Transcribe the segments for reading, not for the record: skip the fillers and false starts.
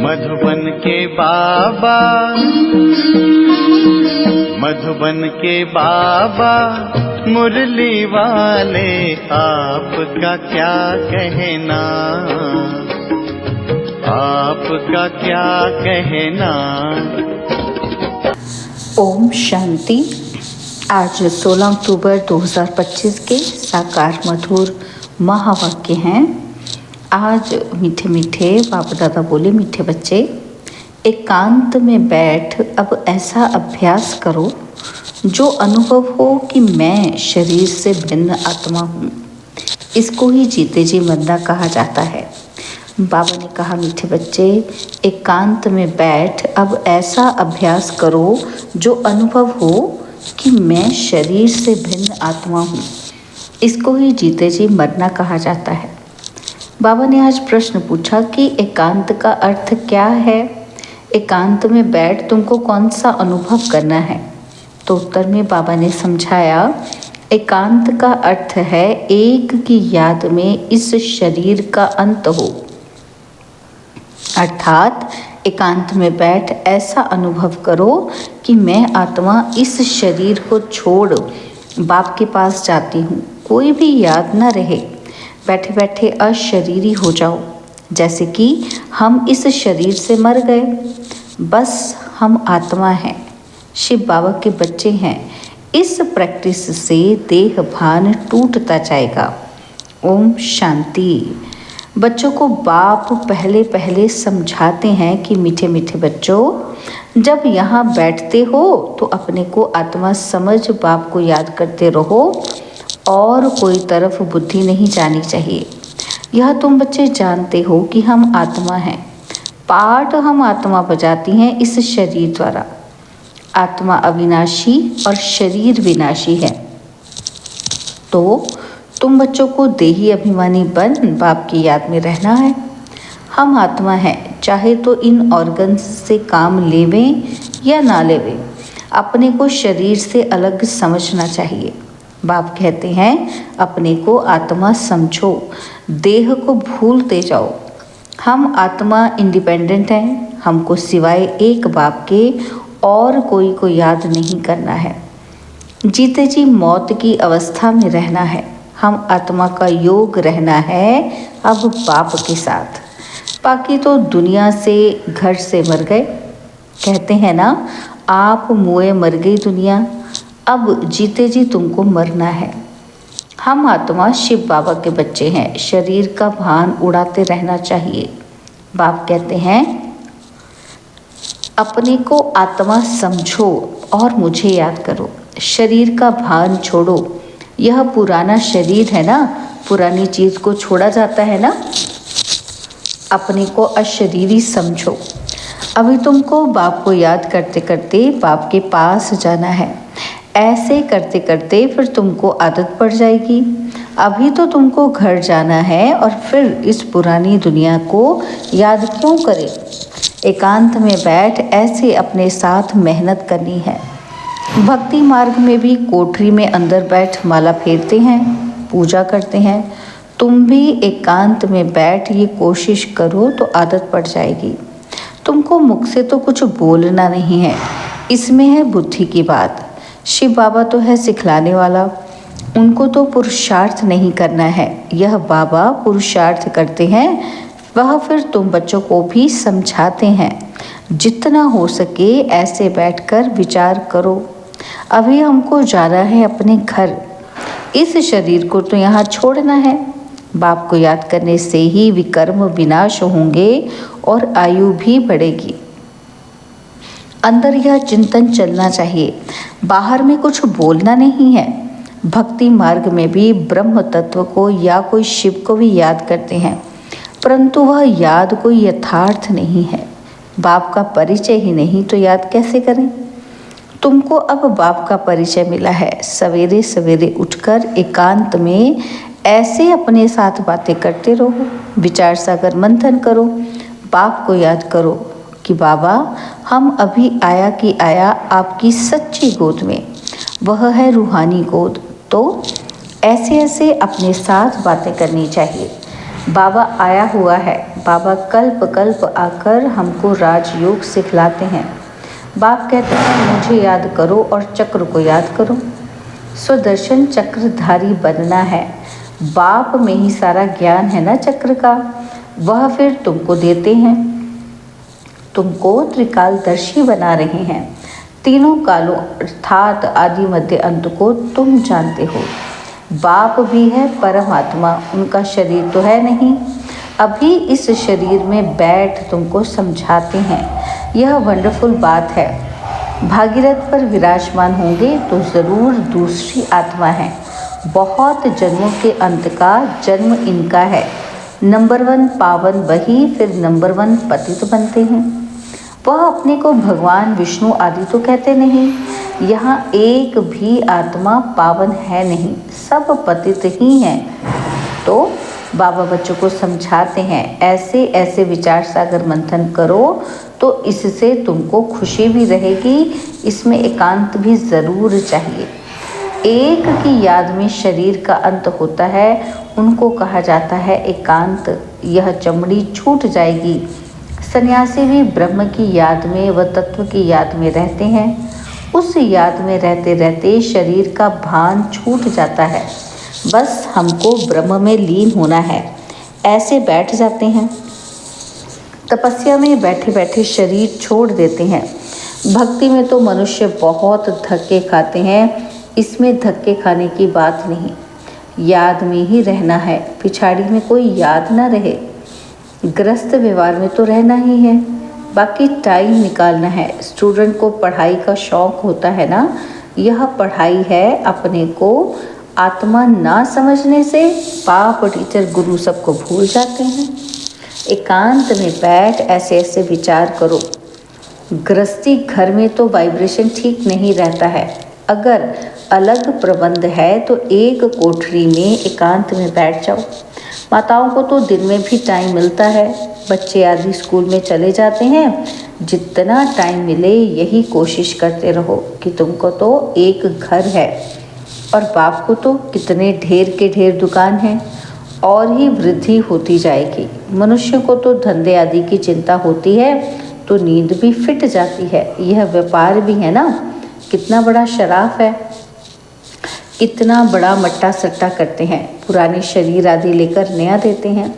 मधुबन के बाबा, मधुबन के बाबा मुरली वाले, आपका क्या कहना, आपका क्या कहना। ओम शांति। आज 16 अक्टूबर 2025 के साकार मधुर महावाक्य हैं। आज मीठे मीठे बाबा दादा बोले, मीठे बच्चे एकांत में बैठ अब ऐसा अभ्यास करो जो अनुभव हो कि मैं शरीर से भिन्न आत्मा हूँ। इसको ही जीते जी मरना कहा जाता है। बाबा ने कहा, मीठे बच्चे एकांत में बैठ अब ऐसा अभ्यास करो जो अनुभव हो कि मैं शरीर से भिन्न आत्मा हूँ। इसको ही जीते जी मरना कहा जाता है। बाबा ने आज प्रश्न पूछा कि एकांत का अर्थ क्या है, एकांत में बैठ तुमको कौन सा अनुभव करना है। तो उत्तर में बाबा ने समझाया, एकांत का अर्थ है एक की याद में इस शरीर का अंत हो। अर्थात एकांत में बैठ ऐसा अनुभव करो कि मैं आत्मा इस शरीर को छोड़ बाप के पास जाती हूँ। कोई भी याद न रहे, बैठे बैठे अशरीरी हो जाओ, जैसे कि हम इस शरीर से मर गए, बस हम आत्मा हैं, शिव बाबा के बच्चे हैं। इस प्रैक्टिस से देह भान टूटता जाएगा। ओम शांति। बच्चों को बाप पहले पहले समझाते हैं कि मीठे मीठे बच्चों, जब यहाँ बैठते हो तो अपने को आत्मा समझ बाप को याद करते रहो और कोई तरफ बुद्धि नहीं जानी चाहिए। यह तुम बच्चे जानते हो कि हम आत्मा हैं। पाठ हम आत्मा बजाती हैं इस शरीर द्वारा। आत्मा अविनाशी और शरीर विनाशी है। तो तुम बच्चों को देही अभिमानी बन बाप की याद में रहना है। हम आत्मा हैं, चाहे तो इन ऑर्गन्स से काम लेवें या ना लेवें, अपने को शरीर से अलग समझना चाहिए। बाप कहते हैं, अपने को आत्मा समझो, देह को भूलते जाओ। हम आत्मा इंडिपेंडेंट हैं, हमको सिवाय एक बाप के और कोई को याद नहीं करना है। जीते जी मौत की अवस्था में रहना है। हम आत्मा का योग रहना है अब बाप के साथ। बाकी तो दुनिया से घर से मर गए। कहते हैं ना, आप मुए मर गई दुनिया। अब जीते जी तुमको मरना है। हम आत्मा शिव बाबा के बच्चे हैं। शरीर का भान उड़ाते रहना चाहिए। बाप कहते हैं, अपने को आत्मा समझो और मुझे याद करो। शरीर का भान छोड़ो। यह पुराना शरीर है ना, पुरानी चीज़ को छोड़ा जाता है ना। अपने को अशरीरी समझो। अभी तुमको बाप को याद करते करते बाप के पास जाना है। ऐसे करते करते फिर तुमको आदत पड़ जाएगी। अभी तो तुमको घर जाना है और फिर इस पुरानी दुनिया को याद क्यों करें। एकांत में बैठ ऐसे अपने साथ मेहनत करनी है। भक्ति मार्ग में भी कोठरी में अंदर बैठ माला फेरते हैं, पूजा करते हैं। तुम भी एकांत में बैठ ये कोशिश करो तो आदत पड़ जाएगी। तुमको मुख से तो कुछ बोलना नहीं है, इसमें है बुद्धि की बात। शिव बाबा तो है सिखलाने वाला, उनको तो पुरुषार्थ नहीं करना है। यह बाबा पुरुषार्थ करते हैं, वह फिर तुम बच्चों को भी समझाते हैं। जितना हो सके ऐसे बैठकर विचार करो। अभी हमको जाना है अपने घर। इस शरीर को तो यहाँ छोड़ना है। बाप को याद करने से ही विकर्म विनाश होंगे और आयु भी बढ़ेगी। अंदर यह चिंतन चलना चाहिए, बाहर में कुछ बोलना नहीं है। भक्ति मार्ग में भी ब्रह्म तत्व को या कोई शिव को भी याद करते हैं, परंतु वह याद कोई यथार्थ नहीं है। बाप का परिचय ही नहीं तो याद कैसे करें। तुमको अब बाप का परिचय मिला है। सवेरे सवेरे उठकर एकांत में ऐसे अपने साथ बातें करते रहो। विचार सागर मंथन करो। बाप को याद करो कि बाबा, हम अभी आया कि आया आपकी सच्ची गोद में। वह है रूहानी गोद। तो ऐसे ऐसे अपने साथ बातें करनी चाहिए। बाबा आया हुआ है। बाबा कल्प कल्प आकर हमको राजयोग सिखलाते हैं। बाप कहते हैं मुझे याद करो और चक्र को याद करो। स्वदर्शन चक्रधारी बनना है। बाप में ही सारा ज्ञान है ना चक्र का, वह फिर तुमको देते हैं। तुमको त्रिकालदर्शी बना रहे हैं। तीनों कालों अर्थात आदि मध्य अंत को तुम जानते हो। बाप भी है परमात्मा, उनका शरीर तो है नहीं। अभी इस शरीर में बैठ तुमको समझाते हैं। यह वंडरफुल बात है। भागीरथ पर विराजमान होंगे तो ज़रूर दूसरी आत्मा है। बहुत जन्मों के अंत का जन्म इनका है। नंबर 1 पावन वही फिर नंबर 1 पतित बनते हैं। वह अपने को भगवान विष्णु आदि तो कहते नहीं। यहाँ एक भी आत्मा पावन है नहीं, सब पतित ही हैं। तो बाबा बच्चों को समझाते हैं ऐसे ऐसे विचार सागर मंथन करो तो इससे तुमको खुशी भी रहेगी। इसमें एकांत भी ज़रूर चाहिए। एक की याद में शरीर का अंत होता है, उनको कहा जाता है एकांत। यह चमड़ी छूट जाएगी। सन्यासी भी ब्रह्म की याद में व तत्व की याद में रहते हैं। उस याद में रहते रहते शरीर का भान छूट जाता है। बस हमको ब्रह्म में लीन होना है, ऐसे बैठ जाते हैं। तपस्या में बैठे बैठे शरीर छोड़ देते हैं। भक्ति में तो मनुष्य बहुत धक्के खाते हैं, इसमें धक्के खाने की बात नहीं। याद में ही रहना है, पिछाड़ी में कोई याद ना रहे। ग्रस्त व्यवहार में तो रहना ही है, बाकी टाइम निकालना है। स्टूडेंट को पढ़ाई का शौक होता है ना, यह पढ़ाई है। अपने को आत्मा ना समझने से बाप टीचर गुरु सबको भूल जाते हैं। एकांत में बैठ ऐसे ऐसे विचार करो। गृहस्थी घर में तो वाइब्रेशन ठीक नहीं रहता है। अगर अलग प्रबंध है तो एक कोठरी में एकांत में बैठ जाओ। माताओं को तो दिन में भी टाइम मिलता है, बच्चे आदि स्कूल में चले जाते हैं। जितना टाइम मिले यही कोशिश करते रहो कि तुमको तो एक घर है और बाप को तो कितने ढेर के ढेर दुकान हैं और ही वृद्धि होती जाएगी। मनुष्य को तो धंधे आदि की चिंता होती है तो नींद भी फिट जाती है। यह व्यापार भी है ना, कितना बड़ा शराफ है, कितना बड़ा मट्टा सट्टा करते हैं। पुराने शरीर आदि लेकर नया देते हैं,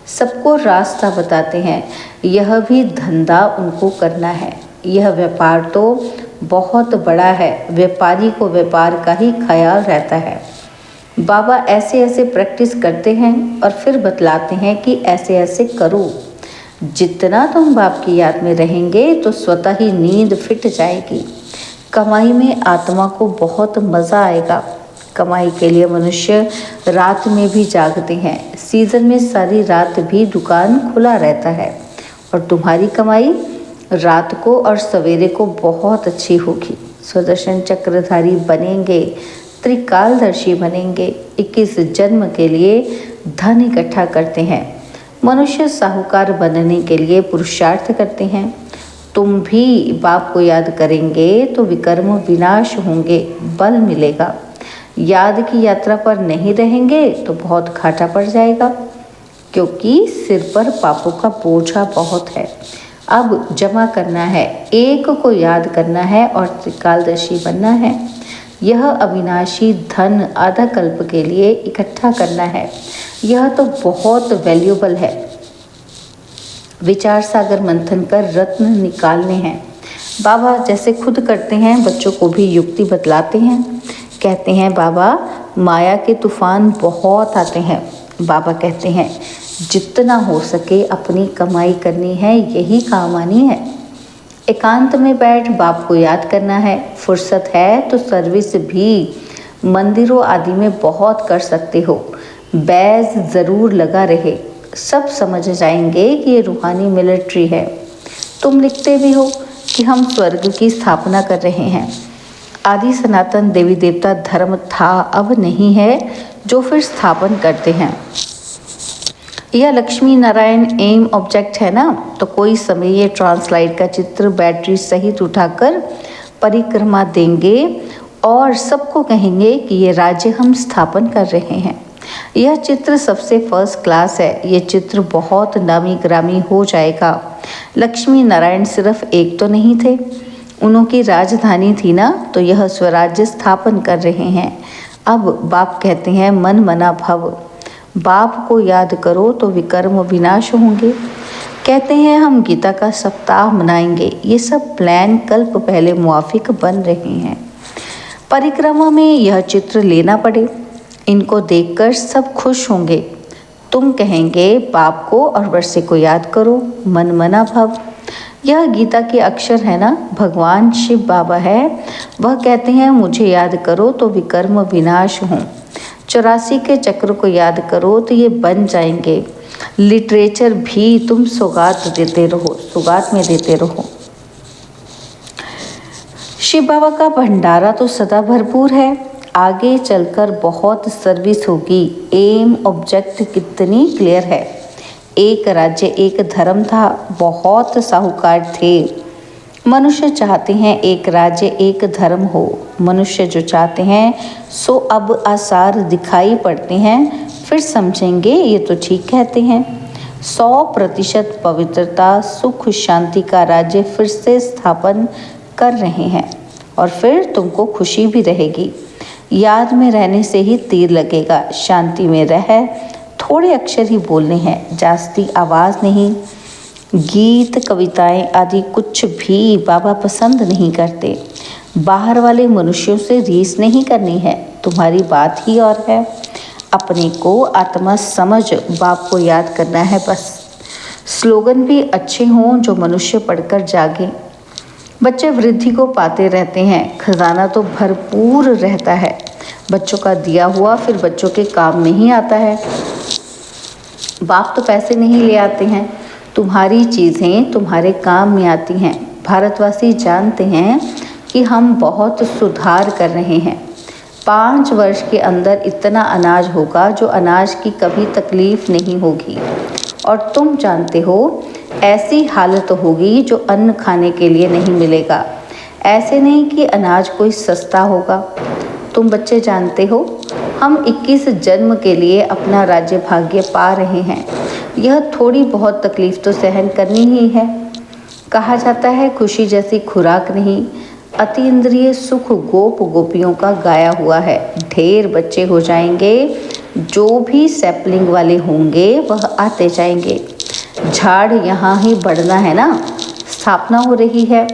सबको रास्ता बताते हैं। यह भी धंधा उनको करना है। यह व्यापार तो बहुत बड़ा है, व्यापारी को व्यापार का ही ख्याल रहता है। बाबा ऐसे ऐसे प्रैक्टिस करते हैं और फिर बतलाते हैं कि ऐसे ऐसे करो। जितना तुम बाप की याद में रहेंगे तो स्वतः ही नींद फिट जाएगी। कमाई में आत्मा को बहुत मज़ा आएगा। कमाई के लिए मनुष्य रात में भी जागते हैं। सीज़न में सारी रात भी दुकान खुला रहता है और तुम्हारी कमाई रात को और सवेरे को बहुत अच्छी होगी। स्वदर्शन चक्रधारी बनेंगे, त्रिकालदर्शी बनेंगे। 21 जन्म के लिए धन इकट्ठा करते हैं। मनुष्य साहूकार बनने के लिए पुरुषार्थ करते हैं। तुम भी बाप को याद करेंगे तो विकर्म विनाश होंगे, बल मिलेगा। याद की यात्रा पर नहीं रहेंगे तो बहुत घाटा पड़ जाएगा, क्योंकि सिर पर पापों का बोझा बहुत है। अब जमा करना है, एक को याद करना है और त्रिकालदर्शी बनना है। यह अविनाशी धन आधा कल्प के लिए इकट्ठा करना है। यह तो बहुत वैल्यूबल है। विचार सागर मंथन कर रत्न निकालने हैं। बाबा जैसे खुद करते हैं, बच्चों को भी युक्ति बतलाते हैं। कहते हैं बाबा माया के तूफान बहुत आते हैं। बाबा कहते हैं जितना हो सके अपनी कमाई करनी है, यही काम आनी है। एकांत में बैठ बाप को याद करना है। फुर्सत है तो सर्विस भी मंदिरों आदि में बहुत कर सकते हो। बैज ज़रूर लगा रहे, सब समझ जाएंगे कि ये रूहानी मिलिट्री है। तुम लिखते भी हो कि हम स्वर्ग की स्थापना कर रहे हैं। आदि सनातन देवी देवता धर्म था, अब नहीं है, जो फिर स्थापन करते हैं। यह लक्ष्मी नारायण एम ऑब्जेक्ट है ना, तो कोई समय ये ट्रांसलाइट का चित्र बैटरी सहित उठाकर परिक्रमा देंगे और सबको कहेंगे कि ये राज्य हम स्थापन कर रहे हैं। यह चित्र सबसे फर्स्ट क्लास है। यह चित्र बहुत नामी ग्रामी हो जाएगा। लक्ष्मी नारायण सिर्फ एक तो नहीं थे, उनकी राजधानी थी ना, तो यह स्वराज्य स्थापन कर रहे हैं। अब बाप कहते हैं मन मना भव, बाप को याद करो तो विकर्म विनाश होंगे। कहते हैं हम गीता का सप्ताह मनाएंगे। ये सब प्लान कल्प पहले मुआफिक बन रहे हैं। परिक्रमा में यह चित्र लेना पड़े, इनको देखकर सब खुश होंगे। तुम कहेंगे बाप को और वर्षे को याद करो, मन मना भव। यह गीता के अक्षर है ना, भगवान शिव बाबा है। वह कहते हैं मुझे याद करो तो विकर्म विनाश हों। 84 के चक्र को याद करो तो ये बन जाएंगे। लिटरेचर भी तुम सौगात देते रहो, सौगात में देते रहो। शिव बाबा का भंडारा तो सदा भरपूर है, आगे चलकर बहुत सर्विस होगी। एम ऑब्जेक्ट कितनी क्लियर है। एक राज्य एक धर्म था, बहुत साहूकार थे। मनुष्य चाहते हैं एक राज्य एक धर्म हो। मनुष्य जो चाहते हैं सो अब आसार दिखाई पड़ते हैं, फिर समझेंगे ये तो ठीक कहते हैं। 100% पवित्रता सुख शांति का राज्य फिर से स्थापन कर रहे हैं, और फिर तुमको खुशी भी रहेगी। याद में रहने से ही तीर लगेगा। शांति में रह, थोड़े अक्षर ही बोलने हैं, जास्ती आवाज़ नहीं। गीत कविताएं आदि कुछ भी बाबा पसंद नहीं करते। बाहर वाले मनुष्यों से रीस नहीं करनी है, तुम्हारी बात ही और है। अपने को आत्मा समझ बाप को याद करना है बस। स्लोगन भी अच्छे हों जो मनुष्य पढ़कर जागे। बच्चे वृद्धि को पाते रहते हैं, खजाना तो भरपूर रहता है। बच्चों का दिया हुआ फिर बच्चों के काम नहीं आता है। बाप तो पैसे नहीं ले आते हैं, तुम्हारी चीज़ें तुम्हारे काम में आती हैं। भारतवासी जानते हैं कि हम बहुत सुधार कर रहे हैं। 5 वर्ष के अंदर इतना अनाज होगा जो अनाज की कभी तकलीफ नहीं होगी। और तुम जानते हो ऐसी हालत होगी जो अन्न खाने के लिए नहीं मिलेगा। ऐसे नहीं कि अनाज कोई सस्ता होगा। तुम बच्चे जानते हो हम 21 जन्म के लिए अपना राज्य भाग्य पा रहे हैं। यह थोड़ी बहुत तकलीफ तो सहन करनी ही है। कहा जाता है खुशी जैसी खुराक नहीं, अति इंद्रिय सुख गोप गोपियों का गाया हुआ है। ढेर बच्चे हो जाएंगे, जो भी सैपलिंग वाले होंगे वह आते जाएंगे। झाड़ यहाँ ही बढ़ना है ना, स्थापना हो रही है।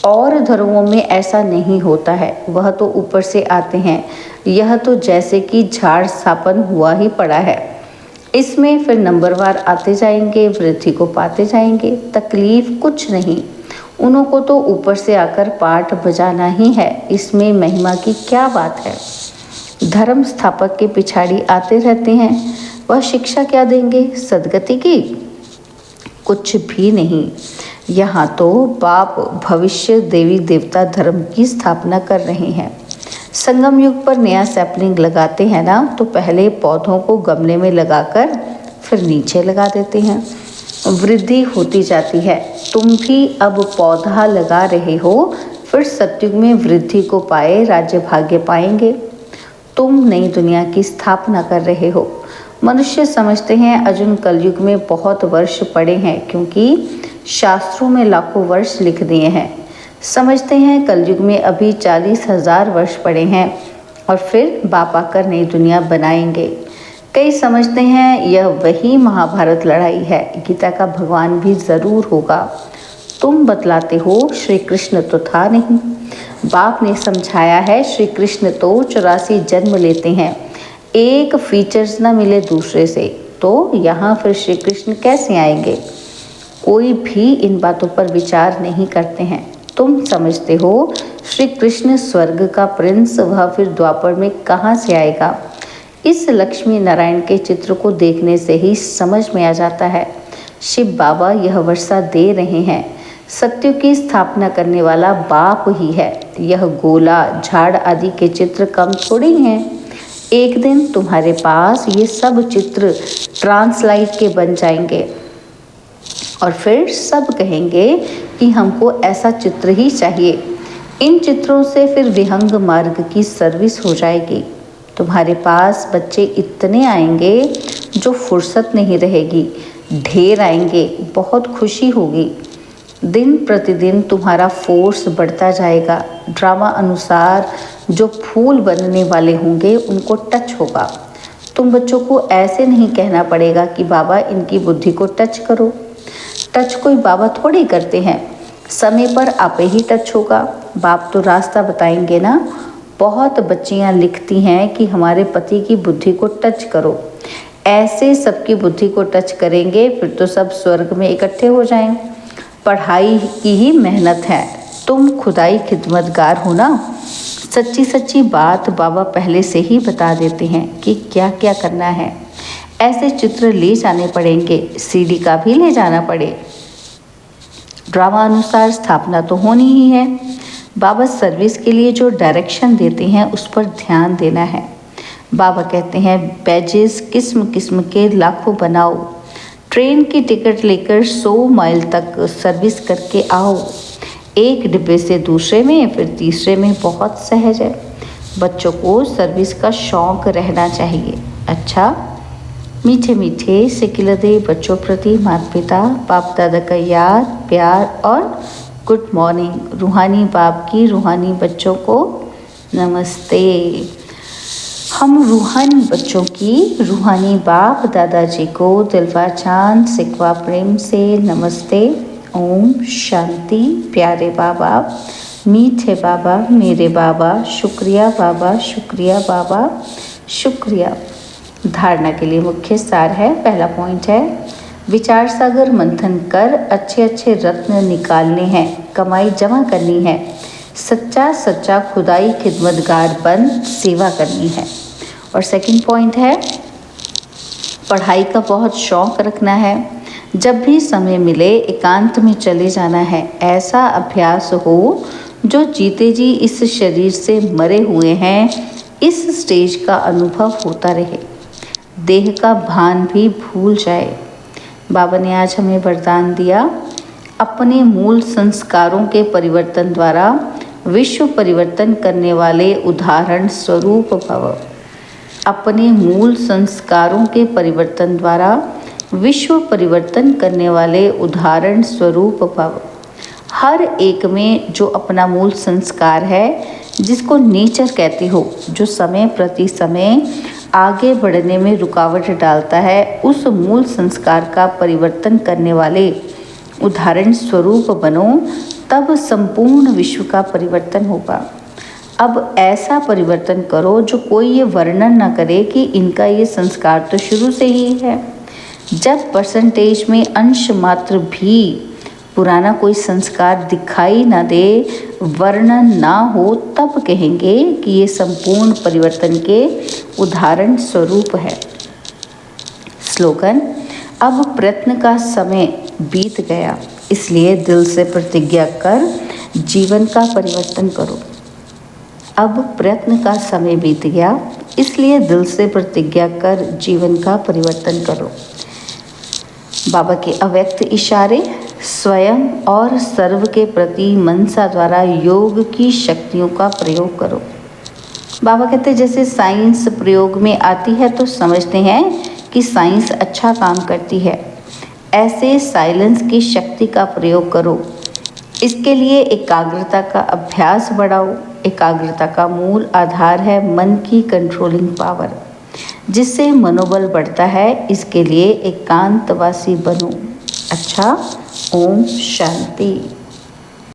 और धर्मों में ऐसा नहीं होता है, वह तो ऊपर से आते हैं। यह तो जैसे कि झाड़ स्थापन हुआ ही पड़ा है। इसमें फिर नंबरवार आते जाएंगे, वृद्धि को पाते जाएंगे। तकलीफ कुछ नहीं, उन्हों को तो ऊपर से आकर पाठ बजाना ही है। इसमें महिमा की क्या बात है। धर्म स्थापक के पिछाड़ी आते रहते हैं, वह शिक्षा क्या देंगे, सदगति की? कुछ भी नहीं। यहाँ तो बाप भविष्य देवी देवता धर्म की स्थापना कर रहे हैं। संगम युग पर नया सैपलिंग लगाते हैं ना, तो पहले पौधों को गमले में लगाकर फिर नीचे लगा देते हैं। वृद्धि होती जाती है। तुम भी अब पौधा लगा रहे हो, फिर सतयुग में वृद्धि को पाए राज्य भाग्य पाएंगे। तुम नई दुनिया की स्थापना कर रहे हो। मनुष्य समझते हैं अर्जुन कलयुग में बहुत वर्ष पड़े हैं, क्योंकि शास्त्रों में लाखों वर्ष लिख दिए हैं। समझते हैं कलयुग में अभी 40,000 वर्ष पड़े हैं और फिर बाप आकर नई दुनिया बनाएंगे। कई समझते हैं यह वही महाभारत लड़ाई है, गीता का भगवान भी ज़रूर होगा। तुम बतलाते हो श्री कृष्ण तो था नहीं। बाप ने समझाया है श्री कृष्ण तो 84 जन्म लेते हैं, एक फीचर्स ना मिले दूसरे से, तो यहाँ फिर श्री कृष्ण कैसे आएंगे? कोई भी इन बातों पर विचार नहीं करते हैं। तुम समझते हो श्री कृष्ण स्वर्ग का प्रिंस, वह फिर द्वापर में कहाँ से आएगा? इस लक्ष्मी नारायण के चित्र को देखने से ही समझ में आ जाता है। शिव बाबा यह वर्षा दे रहे हैं। सत्य की स्थापना करने वाला बाप ही है। यह गोला झाड़ आदि के चित्र कम थोड़ी हैं। एक दिन तुम्हारे पास ये सब चित्र ट्रांसलाइट के बन जाएंगे और फिर सब कहेंगे कि हमको ऐसा चित्र ही चाहिए। इन चित्रों से फिर विहंग मार्ग की सर्विस हो जाएगी। तुम्हारे पास बच्चे इतने आएंगे जो फुर्सत नहीं रहेगी, ढेर आएंगे, बहुत खुशी होगी। दिन प्रतिदिन तुम्हारा फोर्स बढ़ता जाएगा। ड्रामा अनुसार जो फूल बनने वाले होंगे उनको टच होगा। तुम बच्चों को ऐसे नहीं कहना पड़ेगा कि बाबा इनकी बुद्धि को टच करो। टच कोई बाबा थोड़ी करते हैं, समय पर आपे ही टच होगा। बाप तो रास्ता बताएंगे ना। बहुत बच्चियां लिखती हैं कि हमारे पति की बुद्धि को टच करो। ऐसे सबकी बुद्धि को टच करेंगे फिर तो सब स्वर्ग में इकट्ठे हो जाएं। पढ़ाई की ही मेहनत है, तुम खुदाई खिदमतगार हो ना। सच्ची सच्ची बात बाबा पहले से ही बता देते हैं कि क्या क्या करना है। ऐसे चित्र ले जाने पड़ेंगे, सीडी का भी ले जाना पड़े। ड्रामा अनुसार स्थापना तो होनी ही है। बाबा सर्विस के लिए जो डायरेक्शन देते हैं उस पर ध्यान देना है। बाबा कहते हैं बैजेस किस्म किस्म के लाखों बनाओ। ट्रेन की टिकट लेकर 100 माइल तक सर्विस करके आओ। एक डिब्बे से दूसरे में फिर तीसरे में बहुत सहज है। बच्चों को सर्विस का शौक रहना चाहिए। अच्छा, मीठे मीठे सिकिलदे बच्चों प्रति माता पिता बाप दादा का याद प्यार और गुड मॉर्निंग। रूहानी बाप की रूहानी बच्चों को नमस्ते। हम रूहानी बच्चों की रूहानी बाप दादाजी को दिलवा चांद सिकवा प्रेम से नमस्ते। ओम शांति। प्यारे बाबा, मीठे बाबा, मेरे बाबा, शुक्रिया बाबा, शुक्रिया बाबा, शुक्रिया। धारणा के लिए मुख्य सार है। पहला पॉइंट है विचार सागर मंथन कर अच्छे अच्छे रत्न निकालने हैं, कमाई जमा करनी है, सच्चा सच्चा खुदाई खिदमतगार बन सेवा करनी है। और सेकंड पॉइंट है पढ़ाई का बहुत शौक रखना है। जब भी समय मिले एकांत में चले जाना है। ऐसा अभ्यास हो जो जीते जी इस शरीर से मरे हुए हैं इस स्टेज का अनुभव होता रहे, देह का भान भी भूल जाए। बाबा ने आज हमें वरदान दिया, अपने मूल संस्कारों के परिवर्तन द्वारा विश्व परिवर्तन करने वाले उदाहरण स्वरूप भव। अपने मूल संस्कारों के परिवर्तन द्वारा विश्व परिवर्तन करने वाले उदाहरण स्वरूप भव। हर एक में जो अपना मूल संस्कार है, जिसको नेचर कहती हो, जो समय प्रति समय आगे बढ़ने में रुकावट डालता है, उस मूल संस्कार का परिवर्तन करने वाले उदाहरण स्वरूप बनो, तब संपूर्ण विश्व का परिवर्तन होगा। अब ऐसा परिवर्तन करो जो कोई ये वर्णन न करे कि इनका ये संस्कार तो शुरू से ही है। जब परसेंटेज में अंश मात्र भी पुराना कोई संस्कार दिखाई ना दे, वर्णन ना हो, तब कहेंगे कि ये संपूर्ण परिवर्तन के उदाहरण स्वरूप है। स्लोगन, अब प्रयत्न का समय बीत गया, इसलिए दिल से प्रतिज्ञा कर जीवन का परिवर्तन करो। अब प्रयत्न का समय बीत गया, इसलिए दिल से प्रतिज्ञा कर जीवन का परिवर्तन करो। बाबा के अव्यक्त इशारे, स्वयं और सर्व के प्रति मनसा द्वारा योग की शक्तियों का प्रयोग करो। बाबा कहते हैं जैसे साइंस प्रयोग में आती है तो समझते हैं कि साइंस अच्छा काम करती है, ऐसे साइलेंस की शक्ति का प्रयोग करो। इसके लिए एकाग्रता का अभ्यास बढ़ाओ। एकाग्रता का मूल आधार है मन की कंट्रोलिंग पावर, जिससे मनोबल बढ़ता है। इसके लिए एकांतवासी बनो। अच्छा, ओम शांति।